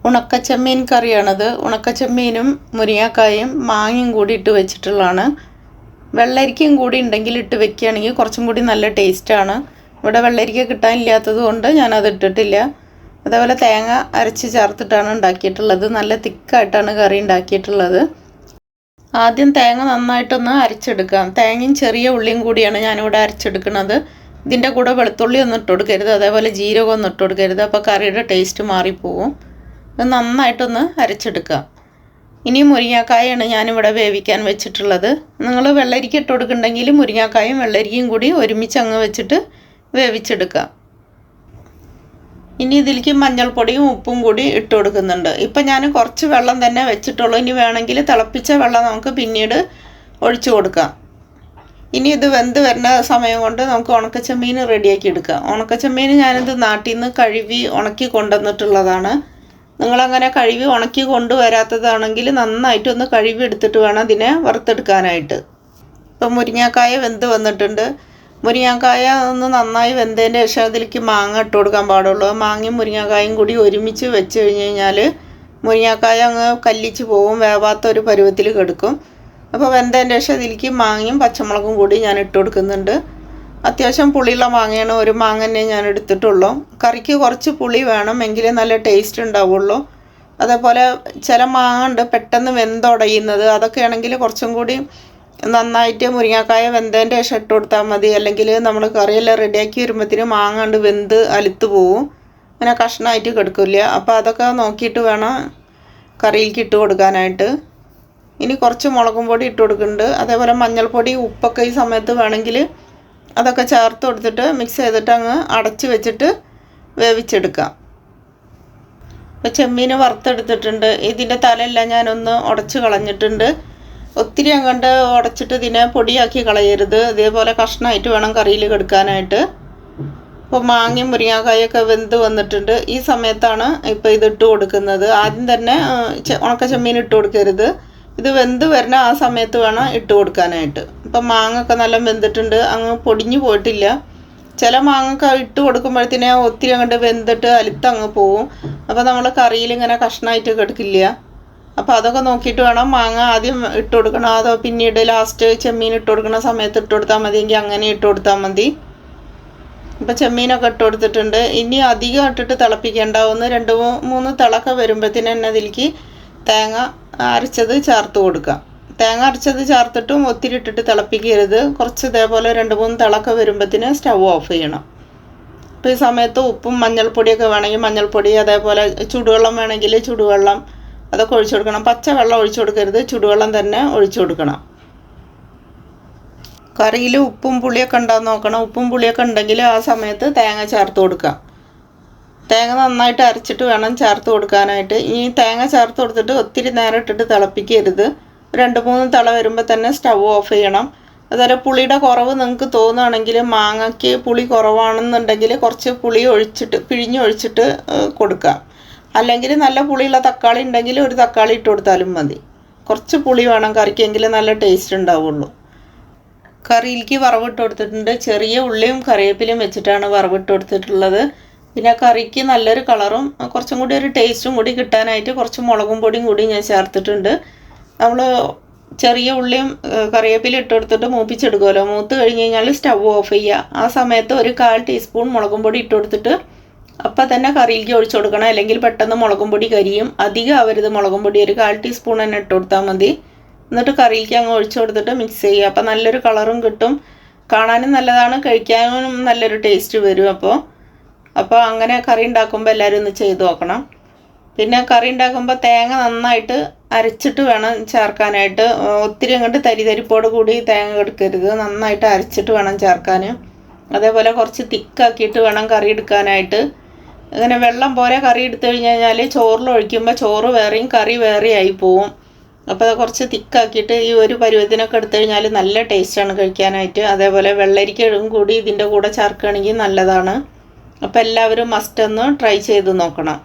ഉണക്കച്ചെമ്മീൻ കറിയാണത്. ഉണക്കച്ചെമ്മീനും മുരിങ്ങക്കായും മാങ്ങയും കൂടി ഇട്ട് വെച്ചിട്ടുള്ളതാണ്. വെള്ളരിക്കയും കൂടി ഉണ്ടെങ്കിൽ ഇട്ട് വെക്കുകയാണെങ്കിൽ കുറച്ചും കൂടി നല്ല ടേസ്റ്റാണ്. ഇവിടെ വെള്ളരിക്ക കിട്ടാനില്ലാത്തത് കൊണ്ട് ഞാനത് ഇട്ടിട്ടില്ല. അതേപോലെ തേങ്ങ അരച്ച് ചേർത്തിട്ടാണ് ഉണ്ടാക്കിയിട്ടുള്ളത്. നല്ല തിക്കായിട്ടാണ് കറി ഉണ്ടാക്കിയിട്ടുള്ളത്. ആദ്യം തേങ്ങ നന്നായിട്ടൊന്ന് അരച്ചെടുക്കാം. തേങ്ങയും ചെറിയ ഉള്ളിയും കൂടിയാണ് ഞാനിവിടെ അരച്ചെടുക്കുന്നത്. ഇതിൻ്റെ കൂടെ വെളുത്തുള്ളി ഒന്നും ഇട്ട് കൊടുക്കരുത്, അതേപോലെ ജീരകം ഒന്നും ഇട്ട് കൊടുക്കരുത്. അപ്പോൾ കറിയുടെ ടേസ്റ്റ് മാറിപ്പോവും. ഇത് നന്നായിട്ടൊന്ന് അരച്ചെടുക്കുക. ഇനി മുരിങ്ങക്കായാണ് ഞാനിവിടെ വേവിക്കാൻ വെച്ചിട്ടുള്ളത്. നിങ്ങൾ വെള്ളരിക്ക ഇട്ട് കൊടുക്കുന്നുണ്ടെങ്കിൽ മുരിങ്ങക്കായും വെള്ളരിക്കയും കൂടി ഒരുമിച്ച് അങ്ങ് വെച്ചിട്ട് വേവിച്ചെടുക്കുക. ഇനി ഇതിലേക്ക് മഞ്ഞൾപ്പൊടിയും ഉപ്പും കൂടി ഇട്ട് കൊടുക്കുന്നുണ്ട്. ഇപ്പം ഞാൻ കുറച്ച് വെള്ളം തന്നെ വെച്ചിട്ടുള്ളൂ. ഇനി വേണമെങ്കിൽ തിളപ്പിച്ച വെള്ളം നമുക്ക് പിന്നീട് ഒഴിച്ചു കൊടുക്കാം. ഇനി ഇത് വെന്ത് വരുന്ന സമയം കൊണ്ട് നമുക്ക് ഉണക്കച്ചെമ്മീൻ റെഡിയാക്കി എടുക്കാം. ഉണക്കച്ചെമ്മീൻ ഞാനിത് നാട്ടിൽ നിന്ന് കഴുകി ഉണക്കി കൊണ്ടുവന്നിട്ടുള്ളതാണ്. നിങ്ങളങ്ങനെ കഴുകി ഉണക്കി കൊണ്ടുവരാത്തതാണെങ്കിൽ നന്നായിട്ടൊന്ന് കഴുകി എടുത്തിട്ട് വേണം അതിനെ വറുത്തെടുക്കാനായിട്ട്. ഇപ്പം മുരിങ്ങക്കായ വെന്ത് വന്നിട്ടുണ്ട്. മുരിങ്ങക്കായ ഒന്ന് നന്നായി വെന്തതിൻ്റെ ശേഷം അതിലേക്ക് മാങ്ങ ഇട്ട് കൊടുക്കാൻ പാടുള്ളൂ. മാങ്ങയും മുരിങ്ങക്കായും കൂടി ഒരുമിച്ച് വെച്ച് കഴിഞ്ഞ് കഴിഞ്ഞാൽ മുരിങ്ങക്കായ അങ്ങ് കല്ലിച്ച് പോവും, വേവാത്തൊരു പരുവത്തിൽ കെടുക്കും. അപ്പോൾ വെന്തതിൻ്റെ ശേഷം ഇതിലേക്ക് മാങ്ങയും പച്ചമുളകും കൂടി ഞാൻ ഇട്ട് കൊടുക്കുന്നുണ്ട്. അത്യാവശ്യം പുളിയുള്ള മാങ്ങയാണ്, ഒരു മാങ്ങ തന്നെ ഞാൻ എടുത്തിട്ടുള്ളൂ. കറിക്ക് കുറച്ച് പുളി വേണം, എങ്കിലേ നല്ല ടേസ്റ്റ് ഉണ്ടാവുള്ളൂ. അതേപോലെ ചില മാങ്ങ ഉണ്ട് പെട്ടെന്ന് വെന്തുടയുന്നത്, അതൊക്കെ ആണെങ്കിൽ കുറച്ചും കൂടി നന്നായിട്ട് മുരിങ്ങക്കായ വെന്തതിൻ്റെ ശേഷം ഇട്ട് കൊടുത്താൽ മതി. അല്ലെങ്കിൽ നമ്മൾ കറിയെല്ലാം റെഡിയാക്കി വരുമ്പോഴത്തേനും മാങ്ങ കൊണ്ട് വെന്ത് അലുത്ത് പോവും, അങ്ങനെ കഷ്ണമായിട്ട് കിടക്കില്ല. അപ്പോൾ അതൊക്കെ നോക്കിയിട്ട് വേണം കറിയിലേക്ക് ഇട്ട് കൊടുക്കാനായിട്ട്. ഇനി കുറച്ച് മുളകും പൊടി ഇട്ട് കൊടുക്കുന്നുണ്ട്. അതേപോലെ മഞ്ഞൾപ്പൊടി ഉപ്പൊക്കെ ഈ സമയത്ത് വേണമെങ്കിൽ അതൊക്കെ ചേർത്ത് കൊടുത്തിട്ട് മിക്സ് ചെയ്തിട്ട് അങ്ങ് അടച്ച് വെച്ചിട്ട് വേവിച്ചെടുക്കാം. ഇപ്പോൾ ചെമ്മീൻ വറുത്തെടുത്തിട്ടുണ്ട്. ഇതിൻ്റെ തലയെല്ലാം ഞാനൊന്ന് ഉടച്ച് കളഞ്ഞിട്ടുണ്ട്. ഒത്തിരി അങ്ങോട്ട് ഉടച്ചിട്ട് ഇതിനെ പൊടിയാക്കി കളയരുത്. ഇതേപോലെ കഷ്ണമായിട്ട് വേണം കറിയിൽ കെടുക്കാനായിട്ട്. ഇപ്പോൾ മാങ്ങയും മുരിങ്ങക്കായൊക്കെ വെന്ത് വന്നിട്ടുണ്ട്. ഈ സമയത്താണ് ഇപ്പോൾ ഇതിട്ട് കൊടുക്കുന്നത്. ആദ്യം തന്നെ ഉണക്ക ചെമ്മീൻ ഇട്ട് കൊടുക്കരുത്. ഇത് വെന്ത് വരുന്ന ആ സമയത്ത് വേണം ഇട്ട് കൊടുക്കാനായിട്ട്. ഇപ്പം മാങ്ങയൊക്കെ നല്ല വെന്തിട്ടുണ്ട്, അങ്ങ് പൊടിഞ്ഞു പോയിട്ടില്ല. ചില മാങ്ങയൊക്കെ ഇട്ട് കൊടുക്കുമ്പോഴത്തേനെ ഒത്തിരി അങ്ങോട്ട് വെന്തിട്ട് അലുത്തങ്ങ് പോവും. അപ്പോൾ നമ്മൾ കറിയിൽ ഇങ്ങനെ കഷ്ണമായിട്ട് കിടക്കില്ല. അപ്പോൾ അതൊക്കെ നോക്കിയിട്ട് വേണം. മാങ്ങ ആദ്യം ഇട്ട് കൊടുക്കണം, അതോ പിന്നീട് ലാസ്റ്റ് ചെമ്മീൻ ഇട്ട് കൊടുക്കുന്ന സമയത്ത് ഇട്ട് കൊടുത്താൽ മതിയെങ്കിൽ അങ്ങനെ ഇട്ട് കൊടുത്താൽ മതി. ഇപ്പോൾ ചെമ്മീനൊക്കെ ഇട്ട് കൊടുത്തിട്ടുണ്ട്. ഇനി അധികം ഇട്ടിട്ട് തിളപ്പിക്കേണ്ട, ഒന്ന് 2-3 തിളക്കം വരുമ്പോഴത്തേന് തന്നെ അതിലേക്ക് തേങ്ങ അരച്ചത് ചേർത്ത് കൊടുക്കാം. തേങ്ങ അരച്ചത് ചേർത്തിട്ടും ഒത്തിരി ഇട്ടിട്ട് തിളപ്പിക്കരുത്. കുറച്ച് ഇതേപോലെ 2-3 തിളക്കം വരുമ്പോഴത്തേന് സ്റ്റവ് ഓഫ് ചെയ്യണം. അപ്പോൾ ഈ സമയത്ത് ഉപ്പും മഞ്ഞൾപ്പൊടിയൊക്കെ വേണമെങ്കിൽ മഞ്ഞൾപ്പൊടി, അതേപോലെ ചുടുവെള്ളം വേണമെങ്കിൽ ചുടുവെള്ളം അതൊക്കെ ഒഴിച്ചു കൊടുക്കണം. പച്ചവെള്ളം ഒഴിച്ചു കൊടുക്കരുത്, ചുടുവെള്ളം തന്നെ ഒഴിച്ചു കൊടുക്കണം. കറിയിൽ ഉപ്പും പുളിയൊക്കെ ഉണ്ടാകുന്ന നോക്കണം. ഉപ്പും പുളിയൊക്കെ ഉണ്ടെങ്കിൽ ആ സമയത്ത് തേങ്ങ ചേർത്ത് കൊടുക്കാം. തേങ്ങ നന്നായിട്ട് അരച്ചിട്ട് വേണം ചേർത്ത് കൊടുക്കാനായിട്ട്. ഈ തേങ്ങ ചേർത്ത് കൊടുത്തിട്ട് ഒത്തിരി നേരം ഇട്ടിട്ട് തിളപ്പിക്കരുത്. 2-3 തിള വരുമ്പോൾ തന്നെ സ്റ്റവ് ഓഫ് ചെയ്യണം. അതുപോലെ പുളിയുടെ കുറവ് നിങ്ങൾക്ക് തോന്നുകയാണെങ്കിൽ, മാങ്ങയ്ക്ക് പുളി കുറവാണെന്നുണ്ടെങ്കിൽ കുറച്ച് പുളി പിഴിഞ്ഞൊഴിച്ചിട്ട് കൊടുക്കാം. അല്ലെങ്കിൽ നല്ല പുളിയുള്ള തക്കാളി ഉണ്ടെങ്കിൽ ഒരു തക്കാളി ഇട്ട് കൊടുത്താലും മതി. കുറച്ച് പുളി വേണം കറിക്കെങ്കിൽ നല്ല ടേസ്റ്റ് ഉണ്ടാവുള്ളൂ. കറിയിലേക്ക് വറവിട്ട് കൊടുത്തിട്ടുണ്ട്. ചെറിയ ഉള്ളിയും കറിവേപ്പിലയും വെച്ചിട്ടാണ് വറവിട്ട് കൊടുത്തിട്ടുള്ളത്. പിന്നെ കറിക്ക് നല്ലൊരു കളറും കുറച്ചും കൂടി ഒരു ടേസ്റ്റും കൂടി കിട്ടാനായിട്ട് കുറച്ച് മുളകും പൊടിയും കൂടി ഞാൻ ചേർത്തിട്ടുണ്ട്. നമ്മൾ ചെറിയ ഉള്ളിയും കറിവേപ്പില ഇട്ട് കൊടുത്തിട്ട് മൂപ്പിച്ചെടുക്കുമല്ലോ, മൂത്ത് കഴിഞ്ഞ് കഴിഞ്ഞാൽ സ്റ്റവ് ഓഫ് ചെയ്യുക. ആ സമയത്ത് ഒരു 1/4 ടീസ്പൂൺ മുളകും പൊടി ഇട്ട് കൊടുത്തിട്ട് അപ്പം തന്നെ കറിയിലേക്ക് ഒഴിച്ചു കൊടുക്കണം. അല്ലെങ്കിൽ പെട്ടെന്ന് മുളകും പൊടി കരിയും. അധികം ആവരുത് മുളകും പൊടി, ഒരു 1/4 ടീസ്പൂൺ തന്നെ ഇട്ട് കൊടുത്താൽ മതി. എന്നിട്ട് കറിയിലേക്ക് അങ്ങ് ഒഴിച്ചു കൊടുത്തിട്ട് മിക്സ് ചെയ്യുക. അപ്പം നല്ലൊരു കളറും കിട്ടും, കാണാനും നല്ലതാണ്, കഴിക്കാനും നല്ലൊരു ടേസ്റ്റ് വരും. അപ്പോൾ അങ്ങനെ കറി ഉണ്ടാക്കുമ്പോൾ എല്ലാവരും ഒന്ന് ചെയ്ത് നോക്കണം. പിന്നെ കറി ഉണ്ടാക്കുമ്പോൾ തേങ്ങ നന്നായിട്ട് അരച്ചിട്ട് വേണം ചേർക്കാനായിട്ട്. ഒത്തിരി അങ്ങോട്ട് തരിതരിപ്പോട് കൂടി തേങ്ങ എടുക്കരുത്, നന്നായിട്ട് അരച്ചിട്ട് വേണം ചേർക്കാൻ. അതേപോലെ കുറച്ച് തിക്കാക്കിയിട്ട് വേണം കറി എടുക്കാനായിട്ട്. അങ്ങനെ വെള്ളം പോലെ കറി എടുത്തു കഴിഞ്ഞാൽ ചോറിൽ ഒഴിക്കുമ്പോൾ ചോറ് വേറെയും കറി വേറെ ആയി പോവും. അപ്പോൾ അത് കുറച്ച് തിക്കാക്കിയിട്ട് ഈ ഒരു പരുവത്തിനൊക്കെ എടുത്തു കഴിഞ്ഞാൽ നല്ല ടേസ്റ്റാണ് കഴിക്കാനായിട്ട്. അതേപോലെ വെള്ളരിക്കയും കൂടി ഇതിൻ്റെ കൂടെ ചേർക്കുകയാണെങ്കിൽ നല്ലതാണ്. അപ്പോൾ എല്ലാവരും മസ്റ്റ് ഒന്ന് ട്രൈ ചെയ്ത് നോക്കണം.